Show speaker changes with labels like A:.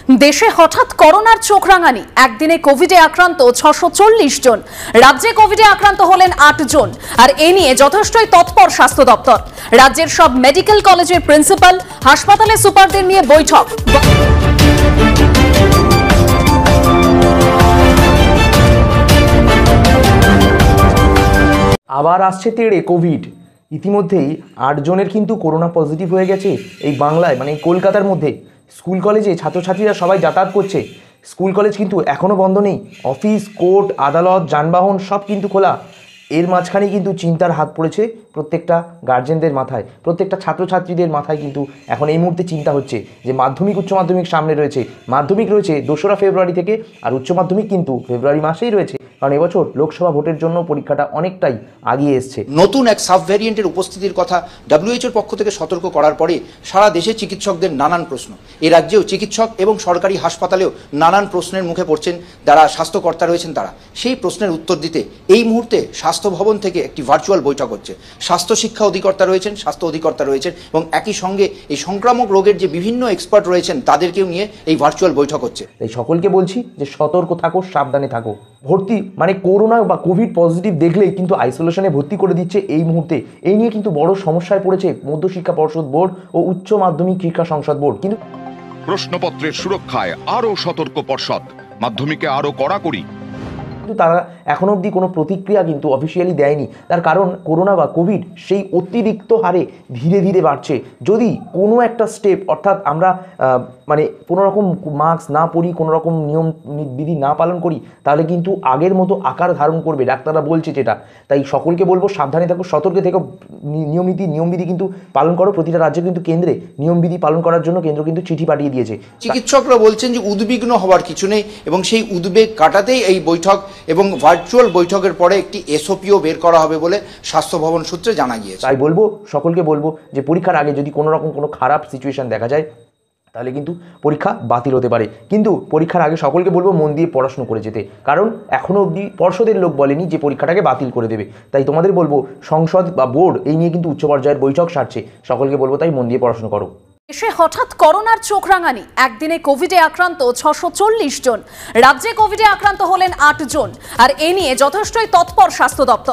A: দেশে হঠাৎ করোনার চোখ রাঙানি। একদিনে কোভিডে আক্রান্ত 640 জন, রাজ্যে কোভিডে আক্রান্ত হলেন 8 জন। আর এ নিয়ে যথেষ্টই তৎপর স্বাস্থ্য দপ্তর। রাজ্যের সব মেডিকেল কলেজের প্রিন্সিপাল, হাসপাতালে সুপারদের নিয়ে বৈঠক।
B: আবার আসছে তেড়ে কোভিড। ইতিমধ্যেই 8 জনের কিন্তু করোনা পজিটিভ হয়ে গেছে এই বাংলায়, মানে কলকাতার মধ্যে। স্কুল কলেজে ছাত্রছাত্রীরা সবাই যাতায়াত করছে। স্কুল কলেজ কিন্তু এখনও বন্ধ নেই। অফিস, কোর্ট, আদালত, যানবাহন সব কিন্তু খোলা। এর মাঝখানে কিন্তু চিন্তার হাত পড়েছে প্রত্যেকটা গার্জেনদের মাথায়, প্রত্যেকটা ছাত্রছাত্রীদের মাথায় কিন্তু এখন এই মুহূর্তে চিন্তা হচ্ছে যে মাধ্যমিক উচ্চ মাধ্যমিক সামনে রয়েছে। মাধ্যমিক রয়েছে 2রা ফেব্রুয়ারি থেকে, আর উচ্চ মাধ্যমিক কিন্তু ফেব্রুয়ারি মাসেই রয়েছে, কারণ এবছর লোকসভা ভোটের জন্য পরীক্ষাটা অনেকটাই আগিয়ে এসছে।
C: নতুন এক সাব ভ্যারিয়েন্টের উপস্থিতির কথা WHO পক্ষ থেকে সতর্ক করার পরে সারা দেশে চিকিৎসকদের নানান প্রশ্ন। এ রাজ্যেও চিকিৎসক এবং সরকারি হাসপাতালেও নানান প্রশ্নের মুখে পড়ছেন যারা স্বাস্থ্যকর্তা রয়েছেন তারা। সেই প্রশ্নের উত্তর দিতে এই মুহূর্তে স্বাস্থ্য ভবন থেকে একটি ভার্চুয়াল বৈঠক হচ্ছে। স্বাস্থ্য শিক্ষা অধিকর্তা রয়েছেন, স্বাস্থ্য অধিকর্তা রয়েছেন এবং একই সঙ্গে এই সংক্রামক রোগের যে বিভিন্ন এক্সপার্ট রয়েছেন তাদেরকেও নিয়ে এই ভার্চুয়াল বৈঠক হচ্ছে।
B: তাই সকলকে বলছি যে সতর্ক থাকো, সাবধানে থাকো। ভর্তি মানে করোনা বা কোভিড পজিটিভ দেখলেই কিন্তু আইসোলেশনে ভর্তি করে দিচ্ছে এই মুহূর্তে। এই নিয়ে কিন্তু বড় সমস্যায় পড়েছে মধ্যশিক্ষা পর্ষদ বোর্ড ও উচ্চ মাধ্যমিক শিক্ষা সংসদ বোর্ড। কিন্তু
D: প্রশ্নপত্রের সুরক্ষায় আরও সতর্ক পর্ষদ, মাধ্যমিকে আরও কড়াকড়ি।
B: তারা এখনো অবধি কোনো প্রতিক্রিয়া কিন্তু অফিসিয়ালি দেয়নি। তার কারণ করোনা বা কোভিড সেই অতিরিক্ত হারে ধীরে ধীরে বাড়ছে। যদি কোনো একটা স্টেপ, অর্থাৎ আমরা মানে কোনো রকম মাস্ক না পরি, কোনো রকম নিয়ম বিধি না পালন করি, তাহলে কিন্তু আগের মতো আকার ধারণ করবে, ডাক্তাররা বলছে যেটা। তাই সকলকে বলবো সাবধানে থাকো, সতর্কে থেকো, নিয়মবিধি কিন্তু পালন করো। প্রতিটা রাজ্যে কিন্তু কেন্দ্রে নিয়মবিধি পালন করার জন্য কেন্দ্র কিন্তু চিঠি পাঠিয়ে দিয়েছে।
C: চিকিৎসকরা বলছেন যে উদ্বিগ্ন হওয়ার কিছু নেই এবং সেই উদ্বেগ কাটাতেই এই বৈঠক এবং ভার্চুয়াল বৈঠকের পরে একটি SOPও বের করা হবে বলে স্বাস্থ্য ভবন সূত্রে জানা গিয়েছে।
B: তাই বলবো, সকলকে বলবো যে পরীক্ষার আগে যদি কোনো রকম কোনো খারাপ সিচুয়েশন দেখা যায় তাহলে কিন্তু পরীক্ষা বাতিল হতে পারে। কিন্তু পরীক্ষার আগে সকলকে বলবো মন দিয়ে পড়াশুনো করে যেতে, কারণ এখনও অবধি পর্ষদের লোক বলেনি যে পরীক্ষাটাকে বাতিল করে দেবে। তাই তোমাদের বলবো সংসদ বা বোর্ড এই নিয়ে কিন্তু উচ্চ পর্যায়ের বৈঠক সারছে। সকলকে বলবো তাই মন দিয়ে পড়াশুনো করো।
A: দেশে হঠাৎ করোনার চোখ রাঙানি। একদিনে কোভিডে আক্রান্ত 640 জন, রাজ্যে কোভিডে আক্রান্ত হলেন 8 জন। আর এ নিয়ে যথেষ্টই তৎপর স্বাস্থ্য দপ্তর।